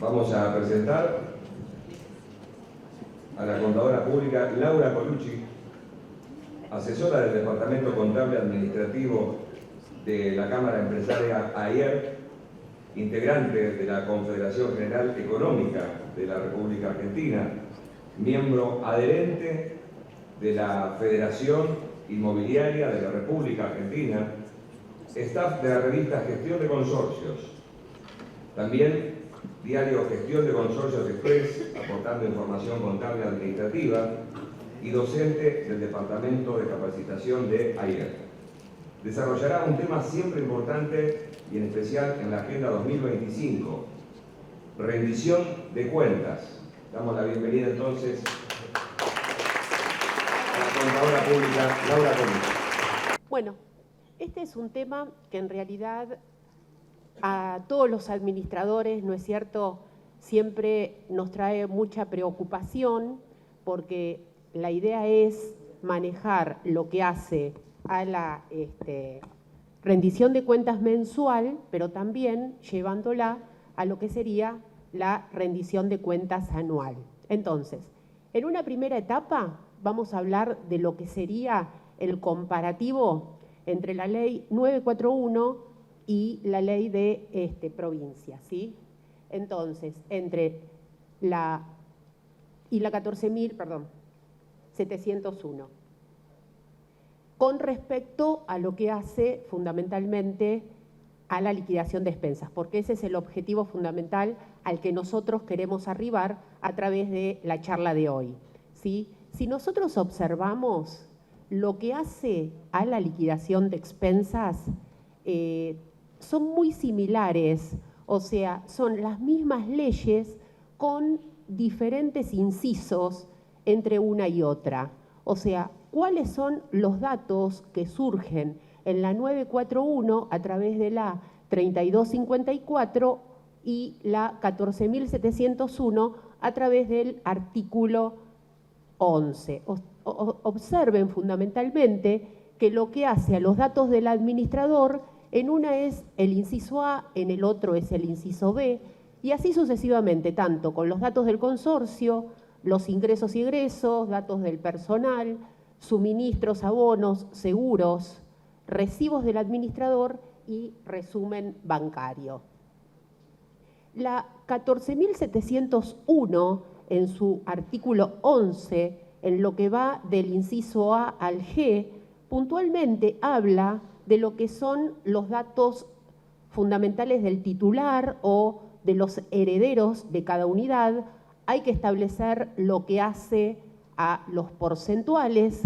Vamos a presentar a la contadora pública Laura Colucci, asesora del Departamento Contable Administrativo de la Cámara Empresaria AIER, integrante de la Confederación General Económica de la República Argentina, miembro adherente de la Federación Inmobiliaria de la República Argentina, staff de la revista Gestión de Consorcios, también diario Gestión de Consorcios Express, aportando información contable administrativa, y docente del Departamento de Capacitación de AIER. Desarrollará un tema siempre importante y en especial en la Agenda 2025, rendición de cuentas. Damos la bienvenida entonces a la contadora pública Laura Colucci. Bueno, este es un tema que en realidad a todos los administradores, ¿no es cierto?, siempre nos trae mucha preocupación porque la idea es manejar lo que hace a la rendición de cuentas mensual, pero también llevándola a lo que sería la rendición de cuentas anual. Entonces, en una primera etapa vamos a hablar de lo que sería el comparativo entre la ley 941 y la ley de provincia, ¿sí? Entonces, entre la 14.701. Con respecto a lo que hace fundamentalmente a la liquidación de expensas, porque ese es el objetivo fundamental al que nosotros queremos arribar a través de la charla de hoy, ¿sí? Si nosotros observamos lo que hace a la liquidación de expensas, son muy similares, o sea, son las mismas leyes con diferentes incisos entre una y otra. O sea, ¿cuáles son los datos que surgen en la 941 a través de la 3254 y la 14.701 a través del artículo 11? Observen fundamentalmente que lo que hace a los datos del administrador, en una es el inciso A, en el otro es el inciso B, y así sucesivamente, tanto con los datos del consorcio, los ingresos y egresos, datos del personal, suministros, abonos, seguros, recibos del administrador y resumen bancario. La 14.701, en su artículo 11, en lo que va del inciso A al G, puntualmente habla de lo que son los datos fundamentales del titular o de los herederos de cada unidad. Hay que establecer lo que hace a los porcentuales,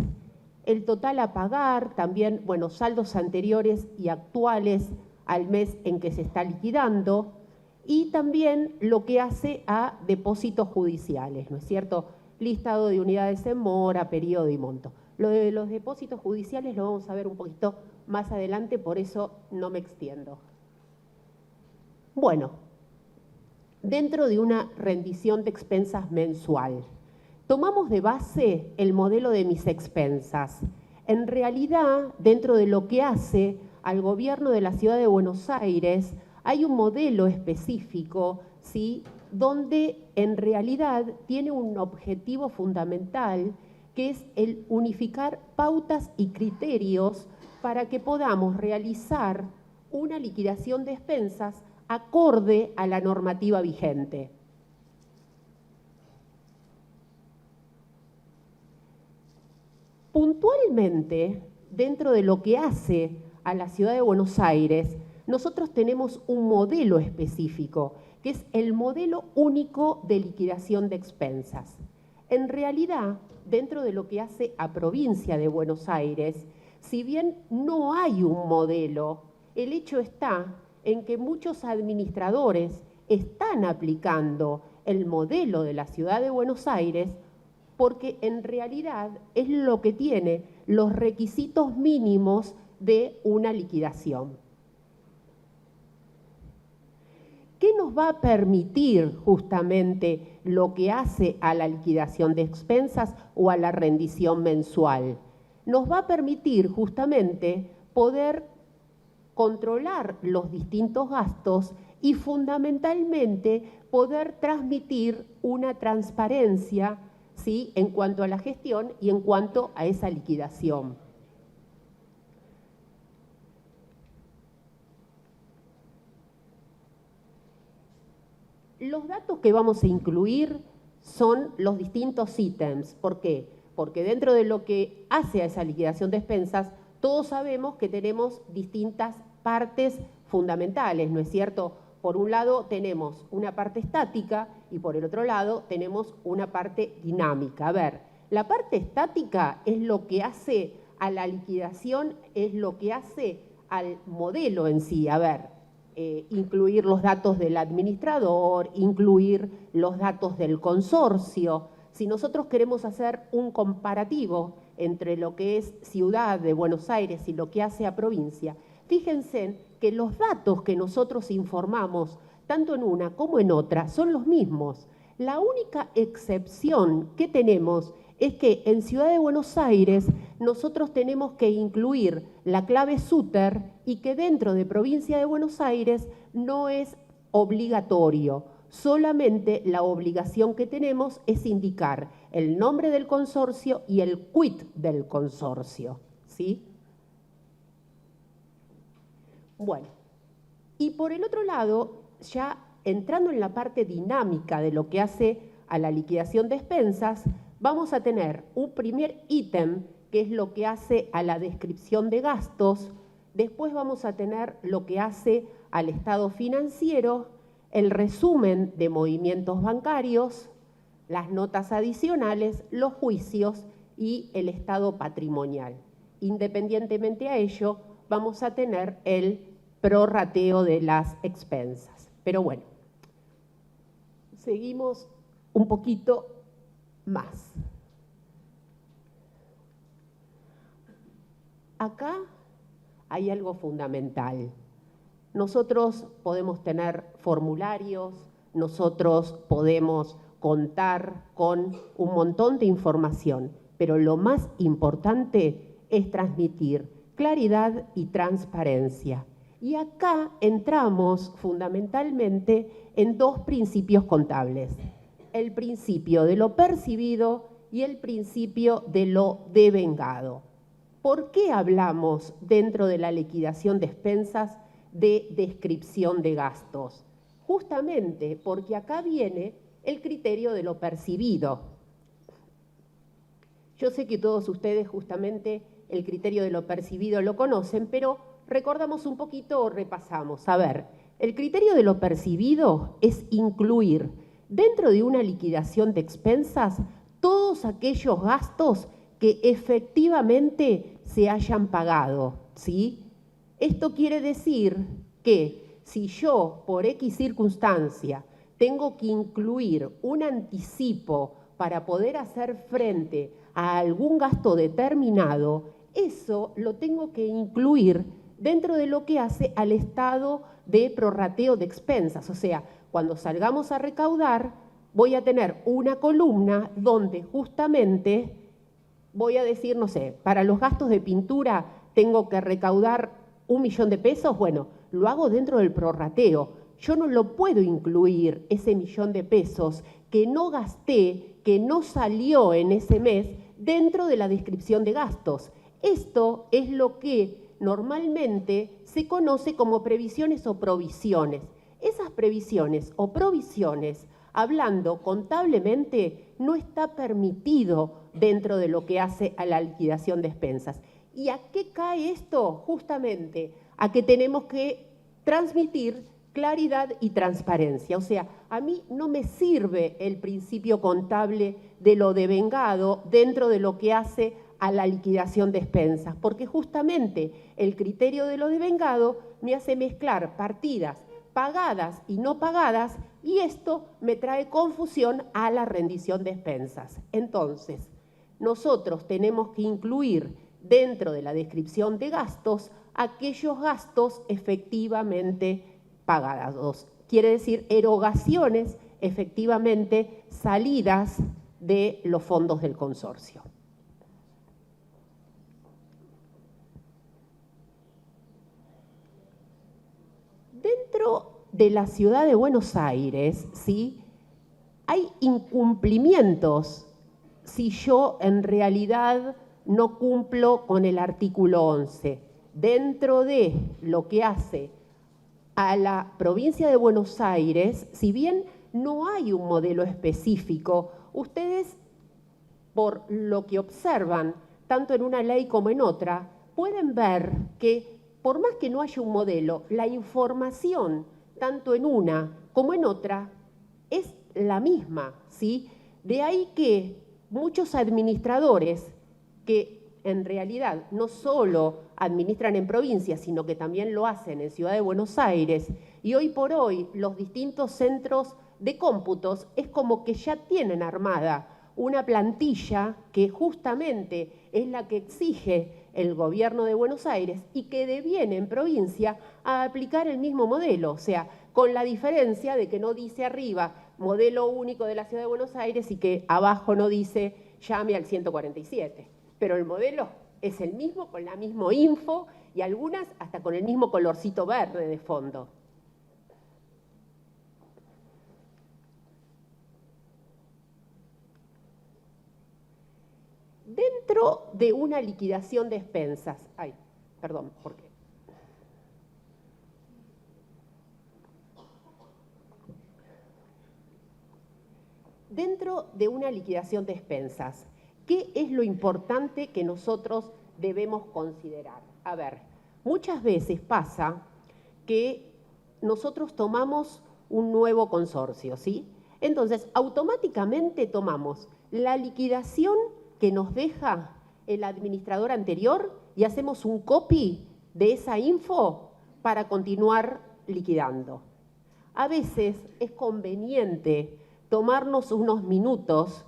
el total a pagar, también, bueno, saldos anteriores y actuales al mes en que se está liquidando, y también lo que hace a depósitos judiciales, ¿no es cierto? Listado de unidades en mora, periodo y monto. Lo de los depósitos judiciales lo vamos a ver un poquito más adelante, por eso no me extiendo. Bueno, dentro de una rendición de expensas mensual, tomamos de base el modelo de mis expensas. En realidad, dentro de lo que hace al gobierno de la Ciudad de Buenos Aires, hay un modelo específico, ¿sí?, donde en realidad tiene un objetivo fundamental, que es el unificar pautas y criterios para que podamos realizar una liquidación de expensas acorde a la normativa vigente. Puntualmente, dentro de lo que hace a la Ciudad de Buenos Aires, nosotros tenemos un modelo específico, que es el modelo único de liquidación de expensas. En realidad, dentro de lo que hace a provincia de Buenos Aires, si bien no hay un modelo, el hecho está en que muchos administradores están aplicando el modelo de la Ciudad de Buenos Aires porque en realidad es lo que tiene los requisitos mínimos de una liquidación. ¿Qué nos va a permitir justamente lo que hace a la liquidación de expensas o a la rendición mensual? Nos va a permitir justamente poder controlar los distintos gastos y fundamentalmente poder transmitir una transparencia, ¿sí?, en cuanto a la gestión y en cuanto a esa liquidación. Los datos que vamos a incluir son los distintos ítems. ¿Por qué? Porque dentro de lo que hace a esa liquidación de expensas, todos sabemos que tenemos distintas partes fundamentales, ¿no es cierto? Por un lado tenemos una parte estática y por el otro lado tenemos una parte dinámica. A ver, la parte estática es lo que hace a la liquidación, es lo que hace al modelo en sí. A ver, incluir los datos del administrador, incluir los datos del consorcio. Si nosotros queremos hacer un comparativo entre lo que es Ciudad de Buenos Aires y lo que hace a provincia, fíjense que los datos que nosotros informamos, tanto en una como en otra, son los mismos. La única excepción que tenemos es que en Ciudad de Buenos Aires nosotros tenemos que incluir la clave Suter y que dentro de Provincia de Buenos Aires no es obligatorio. Solamente la obligación que tenemos es indicar el nombre del consorcio y el quit del consorcio, ¿sí? Bueno, y por el otro lado, ya entrando en la parte dinámica de lo que hace a la liquidación de expensas, vamos a tener un primer ítem, que es lo que hace a la descripción de gastos. Después vamos a tener lo que hace al estado financiero, el resumen de movimientos bancarios, las notas adicionales, los juicios y el estado patrimonial. Independientemente a ello, vamos a tener el prorrateo de las expensas. Pero bueno, seguimos un poquito más. Acá hay algo fundamental. Nosotros podemos tener formularios, nosotros podemos contar con un montón de información, pero lo más importante es transmitir claridad y transparencia. Y acá entramos fundamentalmente en dos principios contables: el principio de lo percibido y el principio de lo devengado. ¿Por qué hablamos dentro de la liquidación de expensas de descripción de gastos? Justamente porque acá viene el criterio de lo percibido. Yo sé que todos ustedes justamente el criterio de lo percibido lo conocen, pero recordamos un poquito o repasamos. A ver, el criterio de lo percibido es incluir dentro de una liquidación de expensas todos aquellos gastos que efectivamente se hayan pagado, ¿sí? Esto quiere decir que si yo, por X circunstancia, tengo que incluir un anticipo para poder hacer frente a algún gasto determinado, eso lo tengo que incluir dentro de lo que hace al estado de prorrateo de expensas. O sea, cuando salgamos a recaudar, voy a tener una columna donde justamente voy a decir, no sé, para los gastos de pintura tengo que recaudar 1 millón de pesos. Bueno, lo hago dentro del prorrateo. Yo no lo puedo incluir ese 1 millón de pesos que no gasté, que no salió en ese mes, dentro de la descripción de gastos. Esto es lo que normalmente se conoce como previsiones o provisiones. Esas previsiones o provisiones, hablando contablemente, no está permitido dentro de lo que hace a la liquidación de expensas. ¿Y a qué cae esto? Justamente a que tenemos que transmitir claridad y transparencia. O sea, a mí no me sirve el principio contable de lo devengado dentro de lo que hace a la liquidación de expensas, porque justamente el criterio de lo devengado me hace mezclar partidas pagadas y no pagadas, y esto me trae confusión a la rendición de expensas. Entonces, nosotros tenemos que incluir dentro de la descripción de gastos aquellos gastos efectivamente pagados. Quiere decir, erogaciones efectivamente salidas de los fondos del consorcio. Dentro de la ciudad de Buenos Aires, ¿sí?, hay incumplimientos si yo en realidad no cumplo con el artículo 11. Dentro de lo que hace a la provincia de Buenos Aires, si bien no hay un modelo específico, ustedes, por lo que observan, tanto en una ley como en otra, pueden ver que por más que no haya un modelo, la información, tanto en una como en otra, es la misma, ¿sí? De ahí que muchos administradores que en realidad no solo administran en provincias, sino que también lo hacen en Ciudad de Buenos Aires, y hoy por hoy los distintos centros de cómputos es como que ya tienen armada una plantilla que justamente es la que exige el gobierno de Buenos Aires y que deviene en provincia a aplicar el mismo modelo, o sea, con la diferencia de que no dice arriba modelo único de la Ciudad de Buenos Aires y que abajo no dice llame al 147. Pero el modelo es el mismo, con la misma info y algunas hasta con el mismo colorcito verde de fondo. Dentro de una liquidación de expensas, ¿por qué? Dentro de una liquidación de expensas, ¿qué es lo importante que nosotros debemos considerar? A ver, muchas veces pasa que nosotros tomamos un nuevo consorcio, ¿sí? Entonces, automáticamente tomamos la liquidación que nos deja el administrador anterior y hacemos un copy de esa info para continuar liquidando. A veces es conveniente tomarnos unos minutos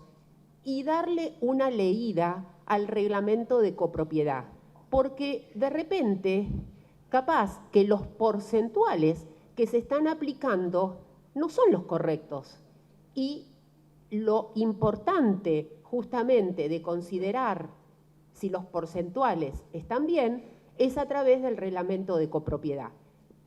y darle una leída al reglamento de copropiedad, porque de repente, capaz que los porcentuales que se están aplicando no son los correctos. Y lo importante justamente de considerar si los porcentuales están bien es a través del reglamento de copropiedad.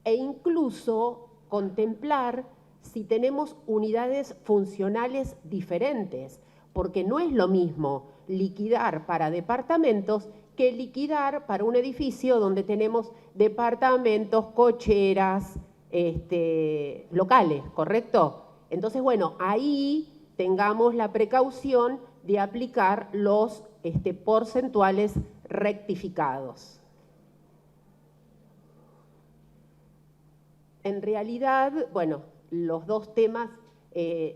E incluso contemplar si tenemos unidades funcionales diferentes, porque no es lo mismo liquidar para departamentos que liquidar para un edificio donde tenemos departamentos, cocheras, locales, ¿correcto? Entonces, bueno, ahí tengamos la precaución de aplicar los porcentuales rectificados. En realidad, bueno, los dos temas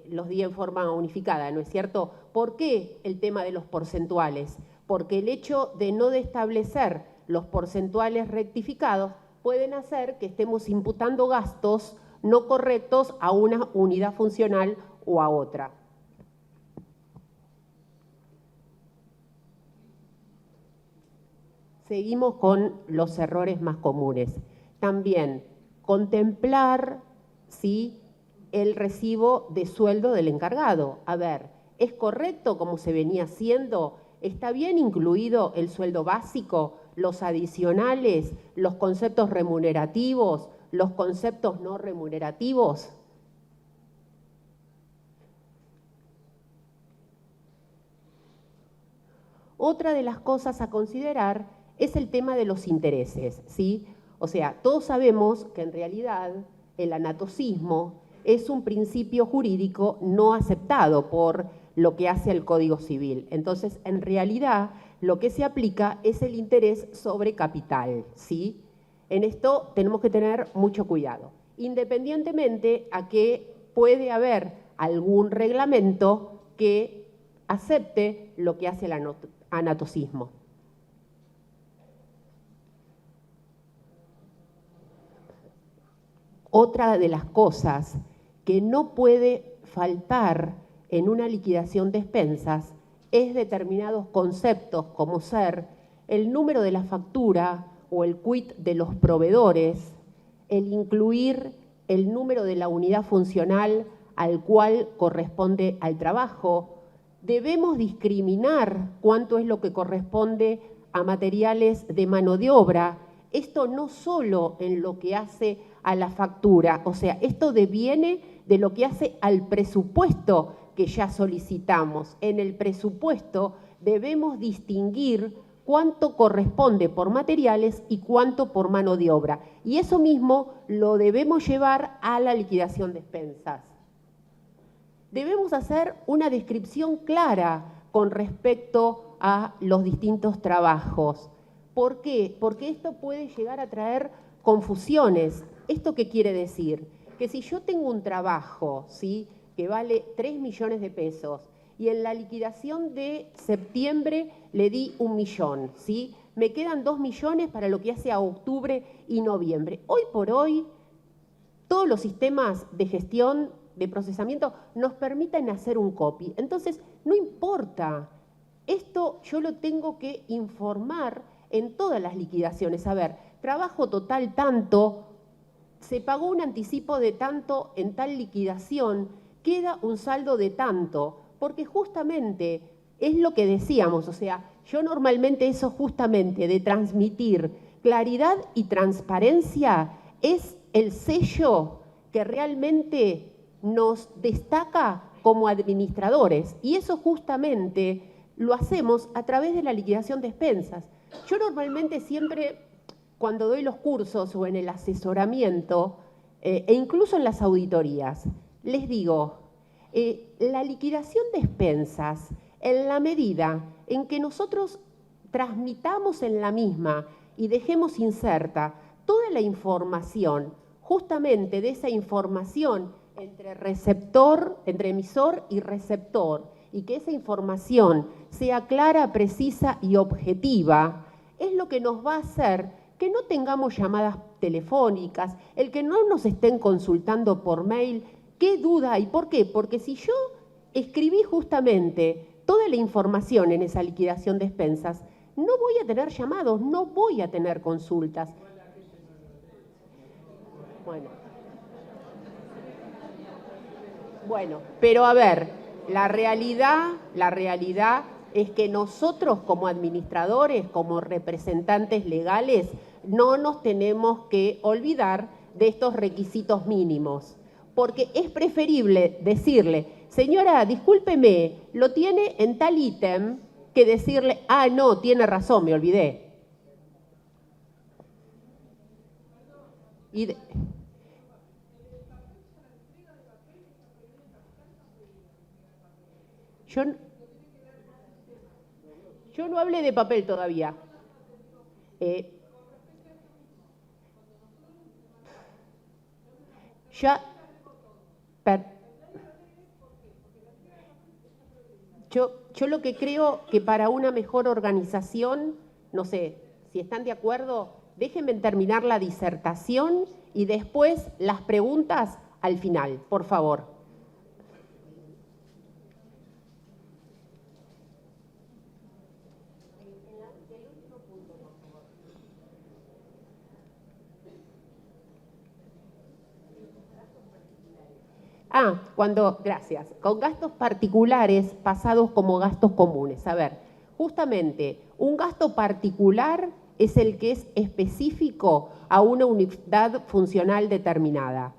los di en forma unificada, ¿no es cierto? ¿Por qué el tema de los porcentuales? Porque el hecho de no establecer los porcentuales rectificados pueden hacer que estemos imputando gastos no correctos a una unidad funcional o a otra. Seguimos con los errores más comunes. También contemplar, ¿sí?, el recibo de sueldo del encargado. A ver, ¿es correcto como se venía haciendo? ¿Está bien incluido el sueldo básico, los adicionales, los conceptos remunerativos, los conceptos no remunerativos? Otra de las cosas a considerar es el tema de los intereses, ¿sí? O sea, todos sabemos que en realidad el anatocismo es un principio jurídico no aceptado por lo que hace el Código Civil. Entonces, en realidad, lo que se aplica es el interés sobre capital, ¿sí? En esto tenemos que tener mucho cuidado, independientemente a que puede haber algún reglamento que acepte lo que hace el anatocismo. Otra de las cosas que no puede faltar en una liquidación de expensas es determinados conceptos como ser el número de la factura o el quit de los proveedores, el incluir el número de la unidad funcional al cual corresponde al trabajo. Debemos discriminar cuánto es lo que corresponde a materiales de mano de obra. Esto no solo en lo que hace a la factura. O sea, esto deviene de lo que hace al presupuesto que ya solicitamos. En el presupuesto debemos distinguir cuánto corresponde por materiales y cuánto por mano de obra. Y eso mismo lo debemos llevar a la liquidación de expensas. Debemos hacer una descripción clara con respecto a los distintos trabajos. ¿Por qué? Porque esto puede llegar a traer confusiones. ¿Esto qué quiere decir? Que si yo tengo un trabajo, ¿sí?, que vale 3 millones de pesos y en la liquidación de septiembre le di 1 millón, ¿sí?, me quedan 2 millones para lo que hace a octubre y noviembre. Hoy por hoy, todos los sistemas de gestión, de procesamiento, nos permiten hacer un copy. Entonces, no importa. Esto yo lo tengo que informar en todas las liquidaciones. A ver, trabajo total tanto, se pagó un anticipo de tanto en tal liquidación, queda un saldo de tanto, porque justamente es lo que decíamos, o sea, yo normalmente eso justamente de transmitir claridad y transparencia es el sello que realmente nos destaca como administradores, y eso justamente lo hacemos a través de la liquidación de expensas. Yo normalmente siempre, cuando doy los cursos o en el asesoramiento, e incluso en las auditorías, les digo, la liquidación de expensas, en la medida en que nosotros transmitamos en la misma y dejemos inserta toda la información, justamente de esa información entre receptor, entre emisor y receptor, y que esa información sea clara, precisa y objetiva, es lo que nos va a hacer que no tengamos llamadas telefónicas, el que no nos estén consultando por mail. ¿Qué duda hay? ¿Por qué? Porque si yo escribí justamente toda la información en esa liquidación de expensas, no voy a tener llamados, no voy a tener consultas. Bueno, pero a ver, la realidad es que nosotros como administradores, como representantes legales, no nos tenemos que olvidar de estos requisitos mínimos, porque es preferible decirle, señora, discúlpeme, lo tiene en tal ítem, que decirle, ah, no, tiene razón, me olvidé. Yo no hablé de papel todavía. Yo lo que creo que para una mejor organización, no sé, si están de acuerdo, déjenme terminar la disertación y después las preguntas al final, por favor. Gracias, con gastos particulares pasados como gastos comunes. A ver, justamente un gasto particular es el que es específico a una unidad funcional determinada,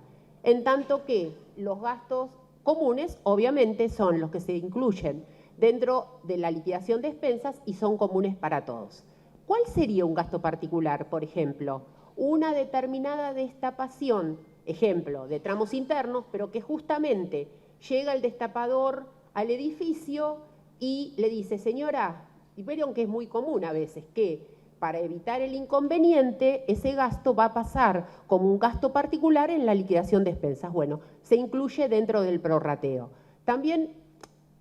en tanto que los gastos comunes obviamente son los que se incluyen dentro de la liquidación de expensas y son comunes para todos. ¿Cuál sería un gasto particular? Por ejemplo, una determinada destapación, ejemplo, de tramos internos, pero que justamente llega el destapador al edificio y le dice, señora, y vieron que es muy común a veces, que para evitar el inconveniente, ese gasto va a pasar como un gasto particular en la liquidación de expensas. Bueno, se incluye dentro del prorrateo. También,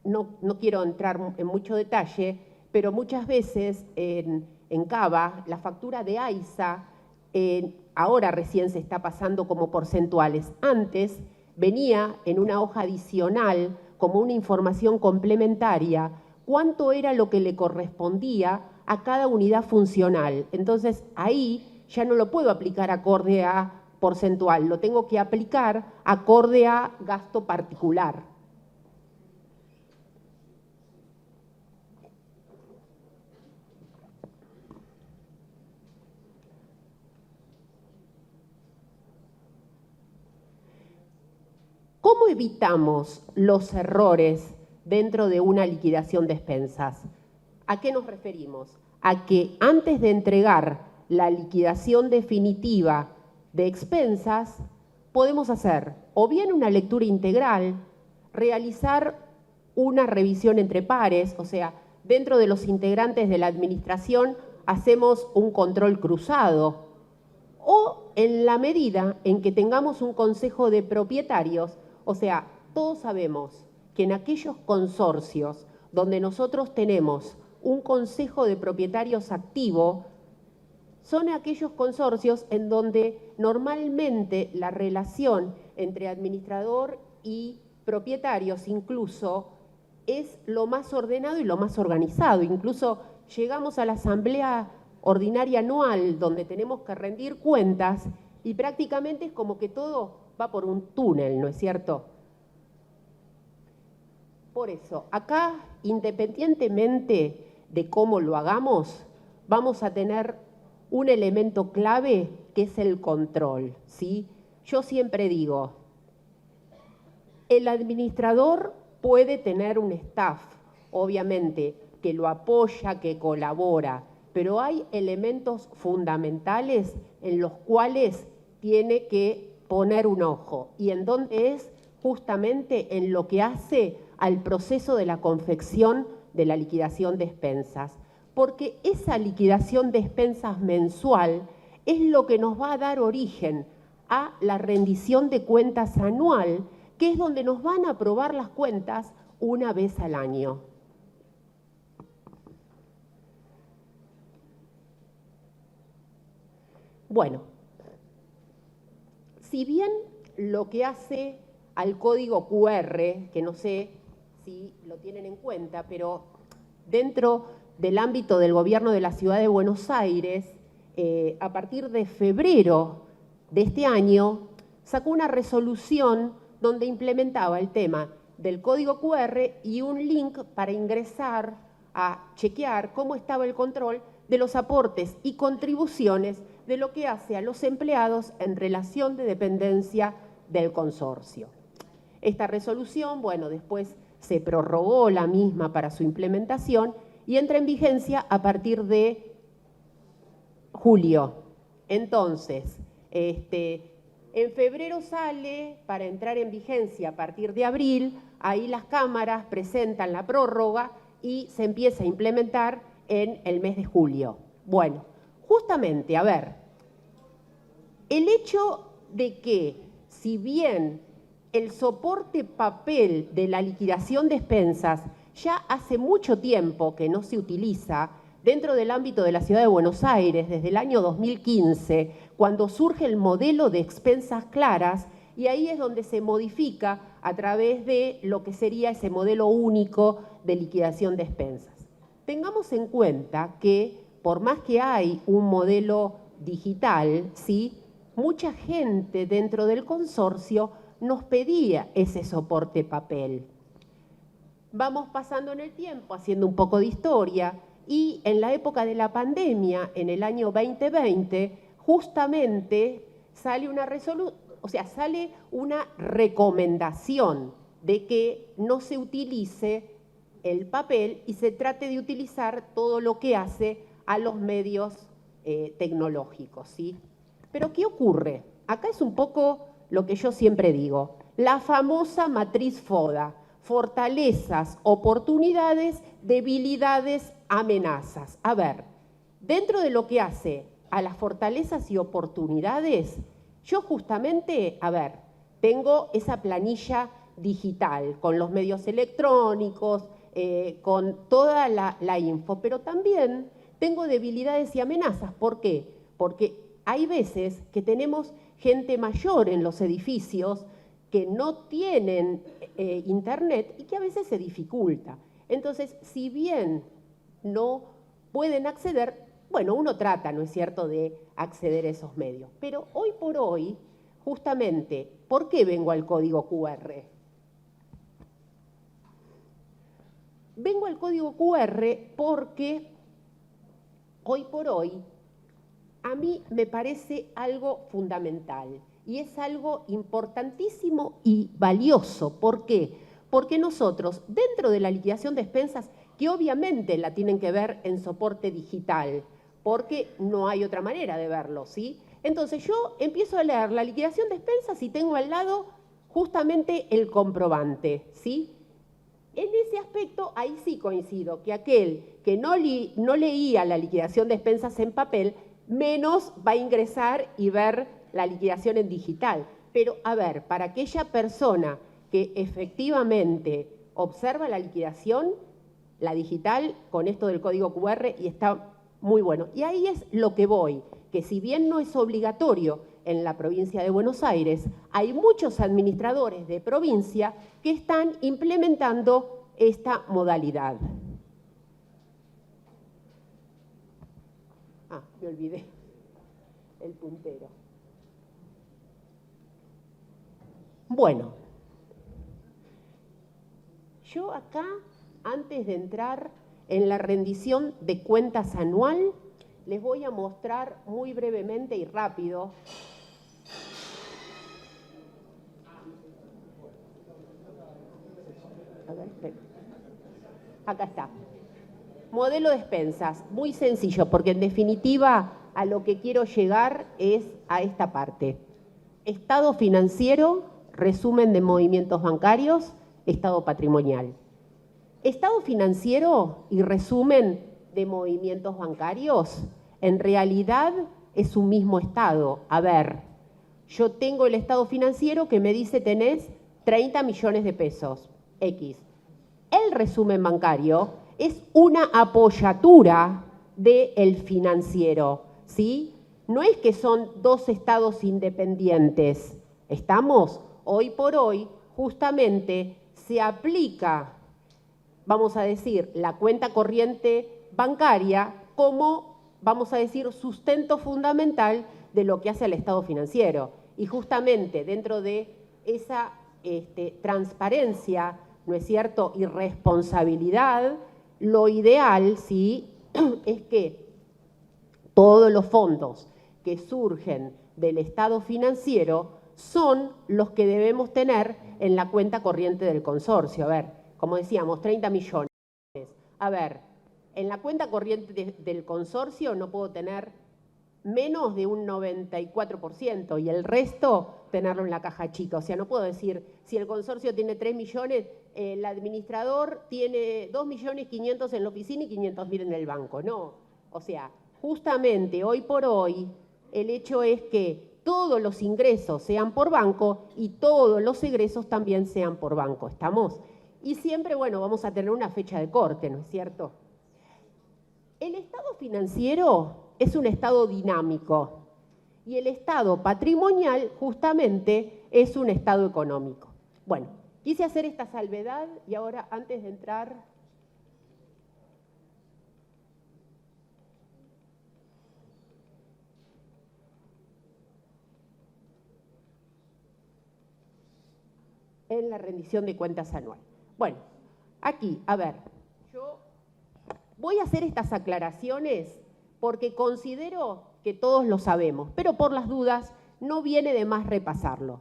no quiero entrar en mucho detalle, pero muchas veces en Cava, la factura de AISA, ahora recién se está pasando como porcentuales. Antes venía en una hoja adicional, como una información complementaria, cuánto era lo que le correspondía a cada unidad funcional. Entonces, ahí ya no lo puedo aplicar acorde a porcentual, lo tengo que aplicar acorde a gasto particular. ¿Cómo evitamos los errores dentro de una liquidación de expensas? ¿A qué nos referimos? A que antes de entregar la liquidación definitiva de expensas, podemos hacer o bien una lectura integral, realizar una revisión entre pares, o sea, dentro de los integrantes de la administración hacemos un control cruzado, o en la medida en que tengamos un consejo de propietarios, o sea, todos sabemos que en aquellos consorcios donde nosotros tenemos un consejo de propietarios activo, son aquellos consorcios en donde normalmente la relación entre administrador y propietarios incluso es lo más ordenado y lo más organizado. Incluso llegamos a la asamblea ordinaria anual donde tenemos que rendir cuentas y prácticamente es como que todo va por un túnel, ¿no es cierto? Por eso, acá, independientemente de cómo lo hagamos, vamos a tener un elemento clave que es el control, ¿sí? Yo siempre digo, el administrador puede tener un staff, obviamente, que lo apoya, que colabora, pero hay elementos fundamentales en los cuales tiene que poner un ojo. ¿Y en dónde es? Justamente en lo que hace al proceso de la confección de la liquidación de expensas. Porque esa liquidación de expensas mensual es lo que nos va a dar origen a la rendición de cuentas anual, que es donde nos van a aprobar las cuentas una vez al año. Bueno, si bien lo que hace al código QR, que no sé si lo tienen en cuenta, pero dentro del ámbito del gobierno de la Ciudad de Buenos Aires, a partir de febrero de este año, sacó una resolución donde implementaba el tema del código QR y un link para ingresar a chequear cómo estaba el control de los aportes y contribuciones de lo que hace a los empleados en relación de dependencia del consorcio. Esta resolución, bueno, después se prorrogó la misma para su implementación y entra en vigencia a partir de julio. Entonces, en febrero sale para entrar en vigencia a partir de abril, ahí las cámaras presentan la prórroga y se empieza a implementar en el mes de julio. Bueno, justamente, a ver, el hecho de que, si bien el soporte papel de la liquidación de expensas ya hace mucho tiempo que no se utiliza dentro del ámbito de la Ciudad de Buenos Aires, desde el año 2015, cuando surge el modelo de expensas claras, y ahí es donde se modifica a través de lo que sería ese modelo único de liquidación de expensas. Tengamos en cuenta que, por más que hay un modelo digital, ¿sí?, mucha gente dentro del consorcio nos pedía ese soporte papel. Vamos pasando en el tiempo, haciendo un poco de historia, y en la época de la pandemia, en el año 2020, justamente sale una recomendación de que no se utilice el papel y se trate de utilizar todo lo que hace a los medios tecnológicos, ¿sí? Pero ¿qué ocurre? Acá es un poco lo que yo siempre digo, la famosa matriz FODA, fortalezas, oportunidades, debilidades, amenazas. A ver, dentro de lo que hace a las fortalezas y oportunidades, yo justamente, a ver, tengo esa planilla digital con los medios electrónicos, con toda la info, pero también tengo debilidades y amenazas. ¿Por qué? Porque hay veces que tenemos gente mayor en los edificios que no tienen internet y que a veces se dificulta. Entonces, si bien no pueden acceder, bueno, uno trata, ¿no es cierto?, de acceder a esos medios. Pero hoy por hoy, justamente, ¿por qué vengo al código QR? Vengo al código QR porque hoy por hoy a mí me parece algo fundamental, Y es algo importantísimo y valioso. ¿Por qué? Porque nosotros, dentro de la liquidación de expensas, que obviamente la tienen que ver en soporte digital, porque no hay otra manera de verlo, ¿sí? Entonces yo empiezo a leer la liquidación de expensas y tengo al lado justamente el comprobante, ¿sí? En ese aspecto, ahí sí coincido, que aquel que no leía la liquidación de expensas en papel, menos va a ingresar y ver la liquidación en digital. Pero, a ver, para aquella persona que efectivamente observa la liquidación, la digital, con esto del código QR, y está muy bueno. Y ahí es lo que voy, que si bien no es obligatorio en la provincia de Buenos Aires, hay muchos administradores de provincia que están implementando esta modalidad. Ah, me olvidé el puntero. Bueno, yo acá, antes de entrar en la rendición de cuentas anual, les voy a mostrar muy brevemente y rápido acá está. Modelo de expensas, muy sencillo, porque en definitiva a lo que quiero llegar es a esta parte. Estado financiero, resumen de movimientos bancarios, estado patrimonial. Estado financiero y resumen de movimientos bancarios, en realidad es un mismo estado. A ver, yo tengo el estado financiero que me dice tenés 30 millones de pesos, X. El resumen bancario es una apoyatura del financiero, ¿sí? No es que son dos estados independientes. ¿Estamos? Hoy por hoy, justamente, se aplica, vamos a decir, la cuenta corriente bancaria como, vamos a decir, sustento fundamental de lo que hace el estado financiero. Y justamente dentro de esa transparencia, ¿no es cierto?, y responsabilidad, lo ideal, ¿sí?, es que todos los fondos que surgen del estado financiero son los que debemos tener en la cuenta corriente del consorcio. A ver, como decíamos, 30 millones. A ver, en la cuenta corriente del consorcio no puedo tener menos de un 94% y el resto tenerlo en la caja chica. O sea, no puedo decir, si el consorcio tiene 3 millones, el administrador tiene 2.500.000 en la oficina y 500.000 en el banco. No, o sea, justamente hoy por hoy el hecho es que todos los ingresos sean por banco y todos los egresos también sean por banco. ¿Estamos? Y siempre, bueno, vamos a tener una fecha de corte, ¿no es cierto? El estado financiero es un estado dinámico y el estado patrimonial justamente es un estado económico. Bueno, quise hacer esta salvedad y ahora antes de entrar en la rendición de cuentas anual. Bueno, aquí, a ver, yo voy a hacer estas aclaraciones porque considero que todos lo sabemos, pero por las dudas no viene de más repasarlo.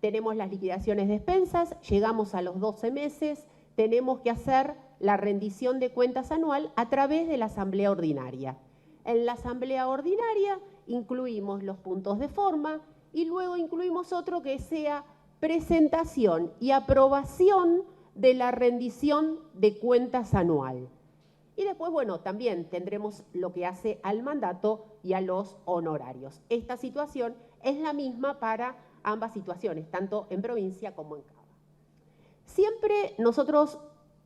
Tenemos las liquidaciones de expensas, llegamos a los 12 meses, tenemos que hacer la rendición de cuentas anual a través de la asamblea ordinaria. En la asamblea ordinaria incluimos los puntos de forma y luego incluimos otro que sea presentación y aprobación de la rendición de cuentas anual. Y después, bueno, también tendremos lo que hace al mandato y a los honorarios. Esta situación es la misma para ambas situaciones, tanto en provincia como en Cava. Siempre nosotros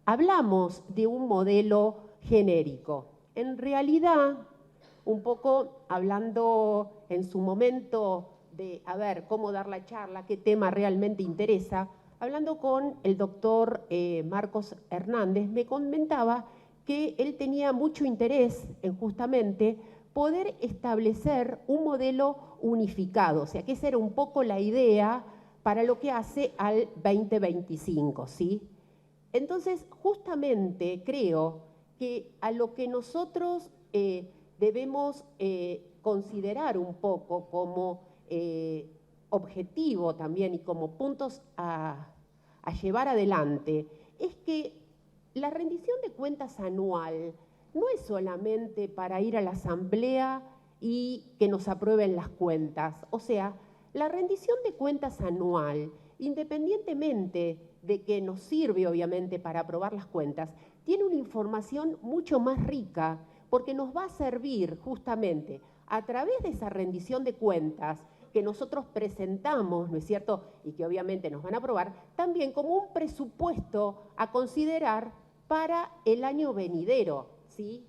hablamos de un modelo genérico. En realidad, un poco hablando en su momento de, a ver, cómo dar la charla, qué tema realmente interesa, hablando con el doctor Marcos Hernández, me comentaba que él tenía mucho interés en justamente poder establecer un modelo unificado, o sea, que esa era un poco la idea para lo que hace al 2025, ¿sí? Entonces, justamente creo que a lo que nosotros debemos considerar un poco como objetivo también y como puntos a llevar adelante es que la rendición de cuentas anual no es solamente para ir a la asamblea y que nos aprueben las cuentas. O sea, la rendición de cuentas anual, independientemente de que nos sirve obviamente para aprobar las cuentas, tiene una información mucho más rica porque nos va a servir justamente a través de esa rendición de cuentas que nosotros presentamos, ¿no es cierto?, y que obviamente nos van a aprobar, también como un presupuesto a considerar para el año venidero, ¿sí?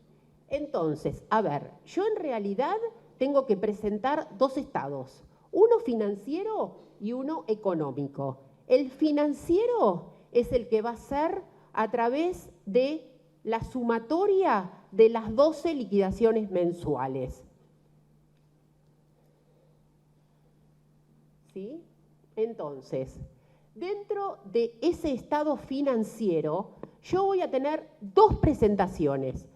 Entonces, a ver, yo en realidad tengo que presentar dos estados, uno financiero y uno económico. El financiero es el que va a ser a través de la sumatoria de las 12 liquidaciones mensuales. ¿Sí? Entonces, dentro de ese estado financiero, yo voy a tener dos presentaciones,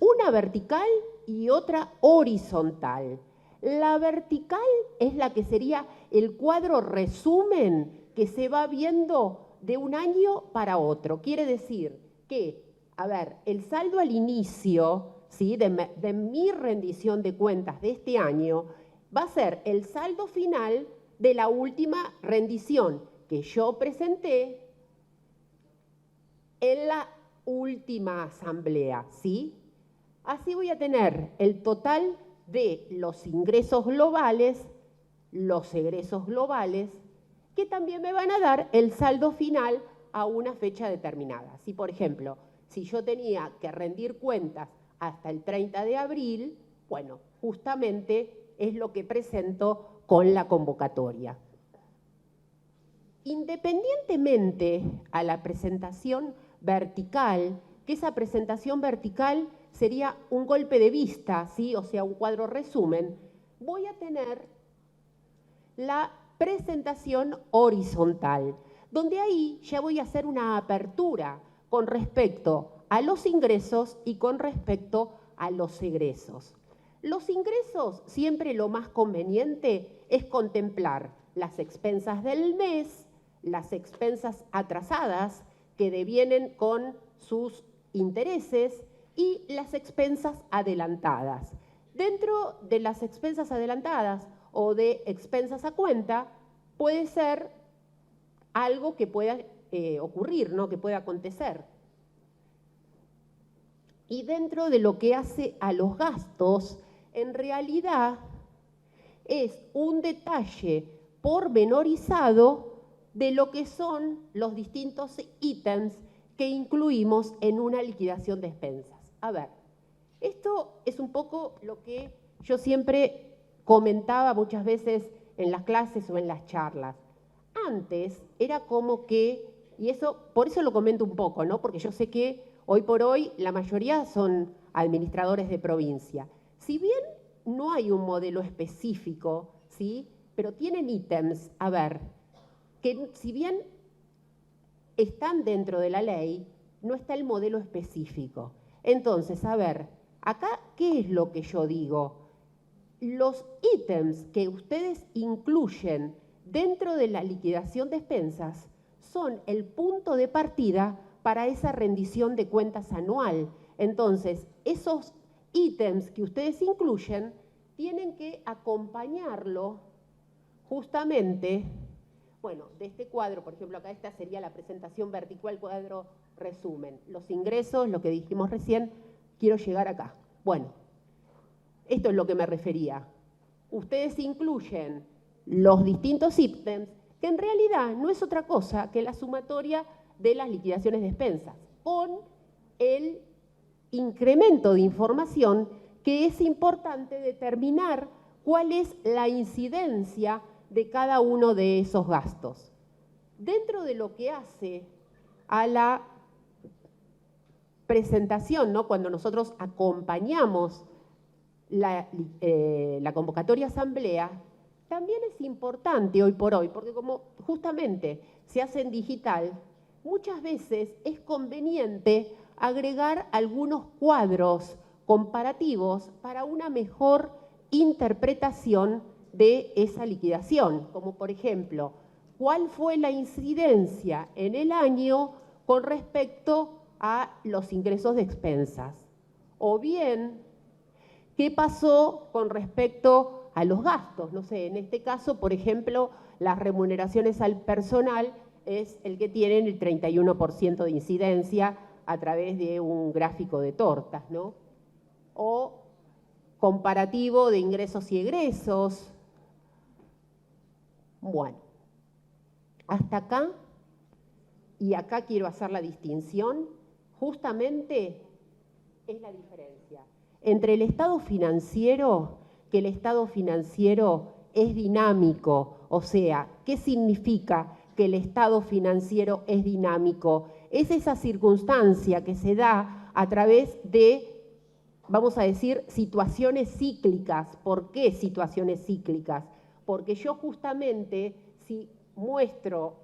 una vertical y otra horizontal. La vertical es la que sería el cuadro resumen que se va viendo de un año para otro. Quiere decir que, a ver, el saldo al inicio, ¿sí?, de mi rendición de cuentas de este año va a ser el saldo final de la última rendición que yo presenté en la última asamblea, ¿sí? Así voy a tener el total de los ingresos globales, los egresos globales, que también me van a dar el saldo final a una fecha determinada. Si, por ejemplo, si yo tenía que rendir cuentas hasta el 30 de abril, bueno, justamente es lo que presento con la convocatoria. Independientemente a la presentación vertical, que esa presentación vertical sería un golpe de vista, ¿sí?, o sea, un cuadro resumen, voy a tener la presentación horizontal, donde ahí ya voy a hacer una apertura con respecto a los ingresos y con respecto a los egresos. Los ingresos, siempre lo más conveniente es contemplar las expensas del mes, las expensas atrasadas que devienen con sus intereses y las expensas adelantadas. Dentro de las expensas adelantadas o de expensas a cuenta puede ser algo que pueda ocurrir, ¿no?, que pueda acontecer. Y dentro de lo que hace a los gastos, en realidad es un detalle pormenorizado de lo que son los distintos ítems que incluimos en una liquidación de expensas. A ver, esto es un poco lo que yo siempre comentaba muchas veces en las clases o en las charlas. Antes era como que, y eso, por eso lo comento un poco, ¿no?, porque yo sé que hoy por hoy la mayoría son administradores de provincia. Si bien no hay un modelo específico, ¿sí?, pero tienen ítems, a ver, que si bien están dentro de la ley, no está el modelo específico. Entonces, a ver, acá, ¿qué es lo que yo digo? Los ítems que ustedes incluyen dentro de la liquidación de expensas son el punto de partida para esa rendición de cuentas anual. Entonces, esos ítems que ustedes incluyen tienen que acompañarlo justamente, bueno, de este cuadro, por ejemplo, acá esta sería la presentación vertical, cuadro resumen. Los ingresos, lo que dijimos recién, quiero llegar acá. Bueno, esto es lo que me refería. Ustedes incluyen los distintos ítems, que en realidad no es otra cosa que la sumatoria de las liquidaciones de expensas, con el incremento de información que es importante determinar cuál es la incidencia de cada uno de esos gastos. Dentro de lo que hace a la presentación, ¿no?, cuando nosotros acompañamos la convocatoria asamblea, también es importante hoy por hoy, porque como justamente se hace en digital, muchas veces es conveniente agregar algunos cuadros comparativos para una mejor interpretación de esa liquidación, como por ejemplo, ¿cuál fue la incidencia en el año con respecto a los ingresos de expensas? O bien, ¿qué pasó con respecto a los gastos? No sé, en este caso, por ejemplo, las remuneraciones al personal es el que tienen el 31% de incidencia a través de un gráfico de tortas, ¿no? O comparativo de ingresos y egresos. Bueno, hasta acá, y acá quiero hacer la distinción, justamente es la diferencia entre el estado financiero, que el estado financiero es dinámico, o sea, ¿qué significa que el estado financiero es dinámico? Es esa circunstancia que se da a través de, vamos a decir, situaciones cíclicas. ¿Por qué situaciones cíclicas? Porque yo justamente, si muestro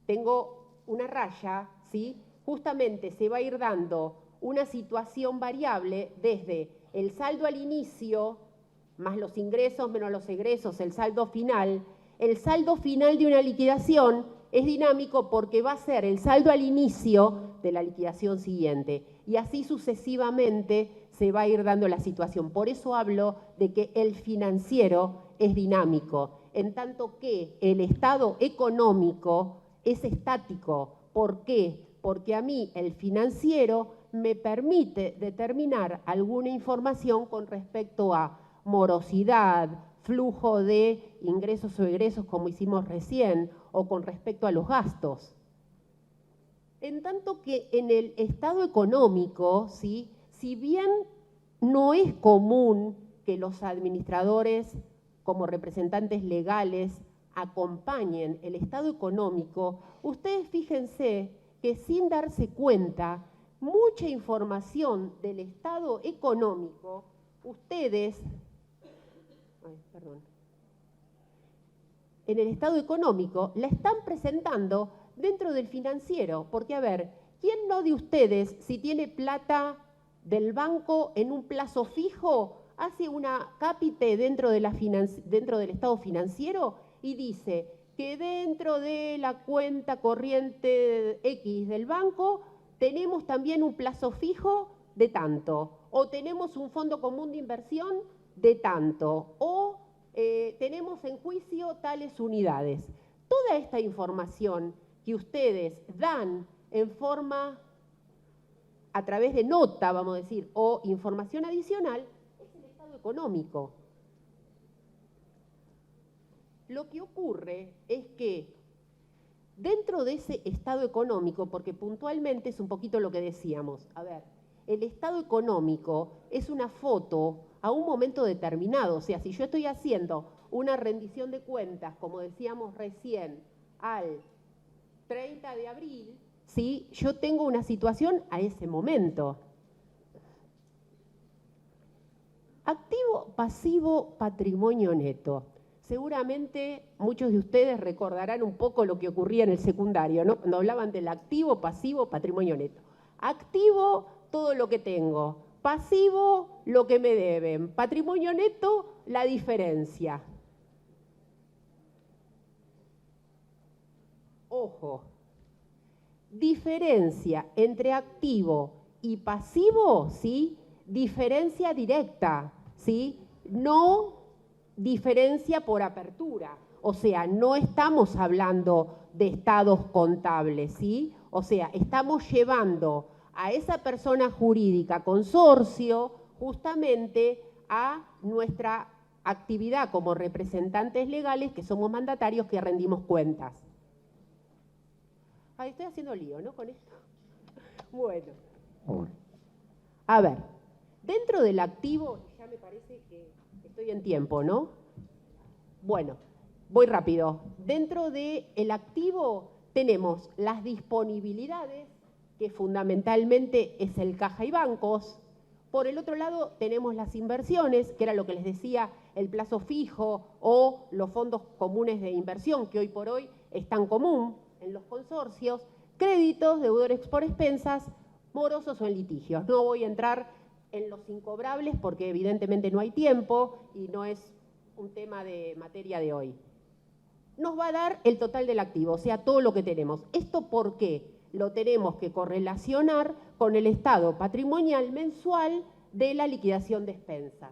tengo una raya, ¿sí? Justamente se va a ir dando una situación variable desde el saldo al inicio, más los ingresos menos los egresos, el saldo final. El saldo final de una liquidación es dinámico porque va a ser el saldo al inicio de la liquidación siguiente. Y así sucesivamente se va a ir dando la situación. Por eso hablo de que el financiero es dinámico, en tanto que el estado económico es estático. ¿Por qué? Porque a mí el financiero me permite determinar alguna información con respecto a morosidad, flujo de ingresos o egresos, como hicimos recién, o con respecto a los gastos. En tanto que en el estado económico, ¿sí? Si bien no es común que los administradores, como representantes legales, acompañen el estado económico, ustedes fíjense que sin darse cuenta, mucha información del estado económico, ustedes, en el estado económico, la están presentando dentro del financiero. Porque, a ver, ¿quién no de ustedes, si tiene plata del banco en un plazo fijo, hace una cápite dentro del estado financiero y dice que dentro de la cuenta corriente X del banco tenemos también un plazo fijo de tanto, o tenemos un fondo común de inversión de tanto, o tenemos en juicio tales unidades? Toda esta información que ustedes dan en forma, a través de nota, vamos a decir, o información adicional, es el estado económico. Lo que ocurre es que dentro de ese estado económico, porque puntualmente es un poquito lo que decíamos, a ver, el estado económico es una foto a un momento determinado. O sea, si yo estoy haciendo una rendición de cuentas, como decíamos recién, al 30 de abril, ¿sí? Yo tengo una situación a ese momento. Activo, pasivo, patrimonio neto. Seguramente muchos de ustedes recordarán un poco lo que ocurría en el secundario, ¿no? Cuando hablaban del activo, pasivo, patrimonio neto. Activo, todo lo que tengo. Pasivo, lo que me deben. Patrimonio neto, la diferencia. Ojo, diferencia entre activo y pasivo, ¿sí? Diferencia directa, ¿sí? No diferencia por apertura. O sea, no estamos hablando de estados contables, ¿sí? O sea, estamos llevando a esa persona jurídica consorcio justamente a nuestra actividad como representantes legales, que somos mandatarios que rendimos cuentas. Ay, estoy haciendo lío, ¿no? Con esto. Bueno. A ver, dentro del activo, ya me parece que estoy en tiempo, ¿no? Bueno, voy rápido. Dentro del activo tenemos las disponibilidades, que fundamentalmente es el caja y bancos. Por el otro lado tenemos las inversiones, que era lo que les decía, el plazo fijo o los fondos comunes de inversión, que hoy por hoy es tan común en los consorcios, créditos, deudores por expensas, morosos o en litigios. No voy a entrar en los incobrables, porque evidentemente no hay tiempo y no es un tema de materia de hoy. Nos va a dar el total del activo, o sea, todo lo que tenemos. ¿Esto por qué? Lo tenemos que correlacionar con el estado patrimonial mensual de la liquidación de expensas.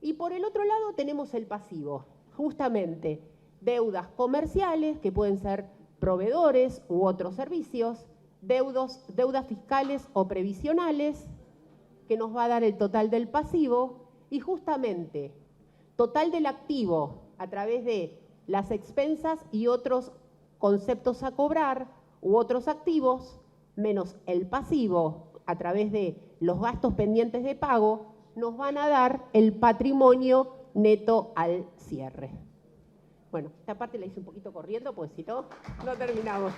Y por el otro lado tenemos el pasivo, justamente deudas comerciales, que pueden ser proveedores u otros servicios, deudas fiscales o previsionales, que nos va a dar el total del pasivo, y justamente total del activo a través de las expensas y otros conceptos a cobrar u otros activos, menos el pasivo a través de los gastos pendientes de pago, nos van a dar el patrimonio neto al cierre. Bueno, esta parte la hice un poquito corriendo, pues si no, no terminamos.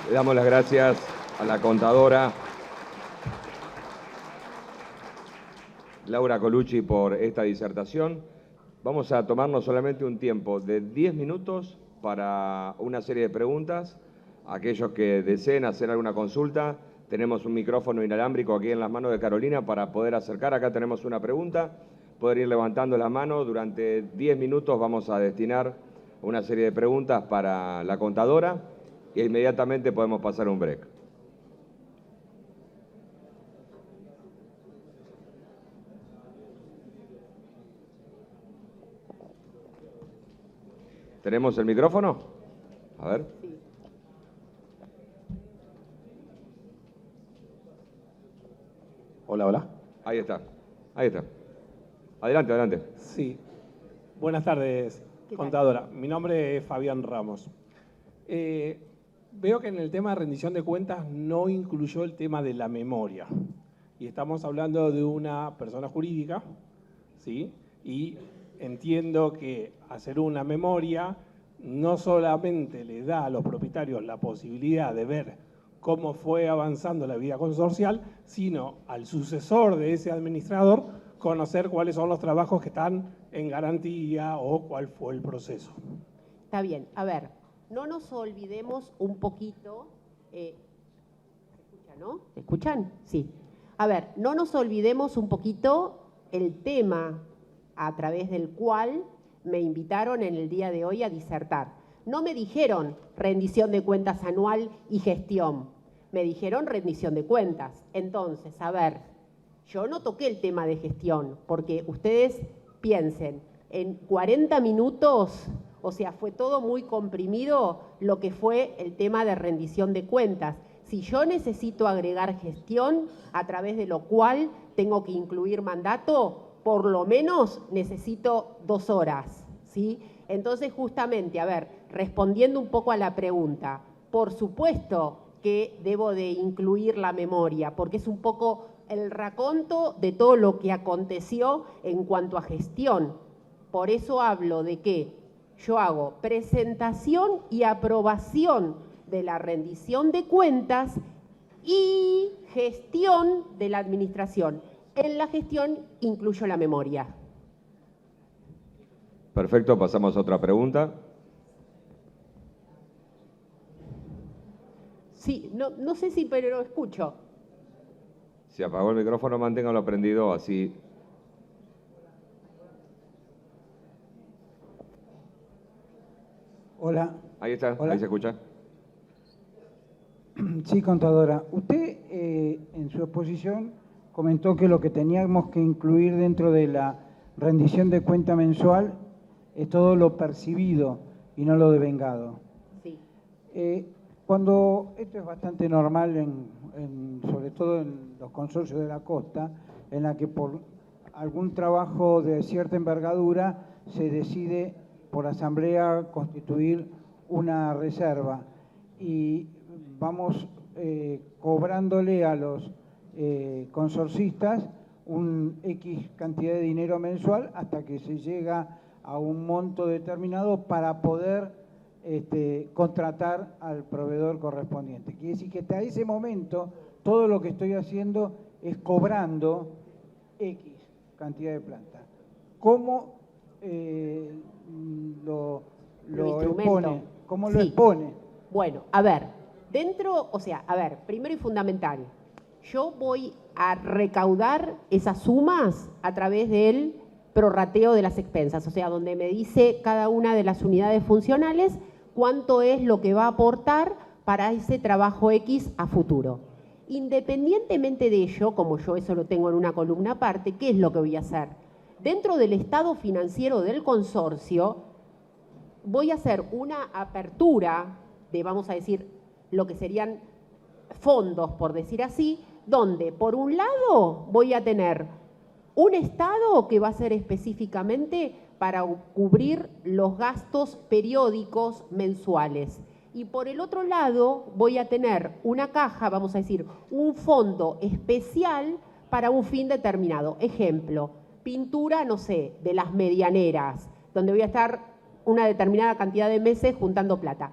Le damos las gracias a la contadora Laura Colucci por esta disertación. Vamos a tomarnos solamente un tiempo de 10 minutos para una serie de preguntas. Aquellos que deseen hacer alguna consulta, tenemos un micrófono inalámbrico aquí en las manos de Carolina para poder acercar. Acá tenemos una pregunta. Poder ir levantando la mano. Durante 10 minutos vamos a destinar una serie de preguntas para la contadora y inmediatamente podemos pasar un break. ¿Tenemos el micrófono? A ver. Sí. Hola, hola. Ahí está. Ahí está. Adelante, adelante. Sí. Buenas tardes, contadora. Mi nombre es Fabián Ramos. Veo que en el tema de rendición de cuentas no incluyó el tema de la memoria. Y estamos hablando de una persona jurídica, ¿sí? Y entiendo que hacer una memoria no solamente le da a los propietarios la posibilidad de ver cómo fue avanzando la vida consorcial, sino al sucesor de ese administrador conocer cuáles son los trabajos que están en garantía o cuál fue el proceso. Está bien. A ver, no nos olvidemos un poquito... ¿se escucha, no? ¿Se escuchan? Sí. A ver, no nos olvidemos un poquito el tema a través del cual me invitaron en el día de hoy a disertar. No me dijeron rendición de cuentas anual y gestión, me dijeron rendición de cuentas. Entonces, a ver, yo no toqué el tema de gestión, porque ustedes piensen, en 40 minutos, o sea, fue todo muy comprimido lo que fue el tema de rendición de cuentas. Si yo necesito agregar gestión, a través de lo cual tengo que incluir mandato, por lo menos necesito 2 horas, ¿sí? Entonces, justamente, a ver, respondiendo un poco a la pregunta, por supuesto que debo de incluir la memoria, porque es un poco el raconto de todo lo que aconteció en cuanto a gestión. Por eso hablo de que yo hago presentación y aprobación de la rendición de cuentas y gestión de la administración. En la gestión incluyo la memoria. Perfecto, pasamos a otra pregunta. Sí, no sé si, pero lo escucho. Si apagó el micrófono, manténgalo prendido, así. Hola. Ahí está, Hola. ahí se escucha. Sí, contadora. Usted en su exposición comentó que lo que teníamos que incluir dentro de la rendición de cuenta mensual es todo lo percibido y no lo devengado. Sí. Cuando esto es bastante normal, sobre todo en los consorcios de la costa, en la que por algún trabajo de cierta envergadura se decide por asamblea constituir una reserva y vamos cobrándole a los consorcistas un X cantidad de dinero mensual hasta que se llega a un monto determinado para poder contratar al proveedor correspondiente. Quiere decir que hasta ese momento todo lo que estoy haciendo es cobrando X cantidad de plata. ¿Cómo lo expone? ¿Cómo lo Sí. expone? Bueno, a ver, dentro, o sea, a ver, primero y fundamental, Yo voy a recaudar esas sumas a través del prorrateo de las expensas, o sea, donde me dice cada una de las unidades funcionales cuánto es lo que va a aportar para ese trabajo X a futuro. Independientemente de ello, como yo eso lo tengo en una columna aparte, ¿qué es lo que voy a hacer? Dentro del estado financiero del consorcio, voy a hacer una apertura de, vamos a decir, lo que serían fondos, por decir así, donde por un lado voy a tener un estado que va a ser específicamente para cubrir los gastos periódicos mensuales. Y por el otro lado voy a tener una caja, vamos a decir, un fondo especial para un fin determinado. Ejemplo, pintura, no sé, de las medianeras, donde voy a estar una determinada cantidad de meses juntando plata.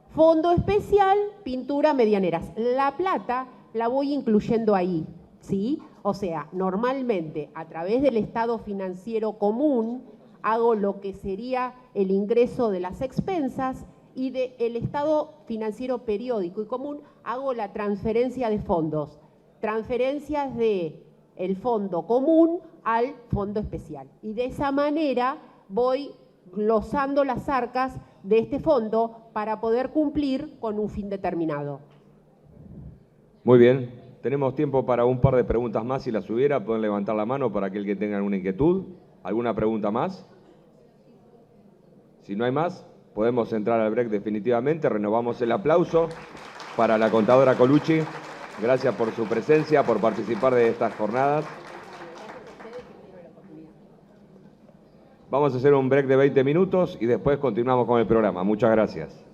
Fondo especial, pintura, medianeras. La plata la voy incluyendo ahí, ¿sí? O sea, normalmente a través del estado financiero común hago lo que sería el ingreso de las expensas y del estado financiero periódico y común hago la transferencia de fondos. Transferencias del fondo común al fondo especial. Y de esa manera voy glosando las arcas de este fondo para poder cumplir con un fin determinado. Muy bien, tenemos tiempo para un par de preguntas más. Si las hubiera, pueden levantar la mano para aquel que tenga alguna inquietud. ¿Alguna pregunta más? Si no hay más, podemos entrar al break definitivamente. Renovamos el aplauso para la contadora Colucci. Gracias por su presencia, por participar de estas jornadas. Vamos a hacer un break de 20 minutos y después continuamos con el programa. Muchas gracias.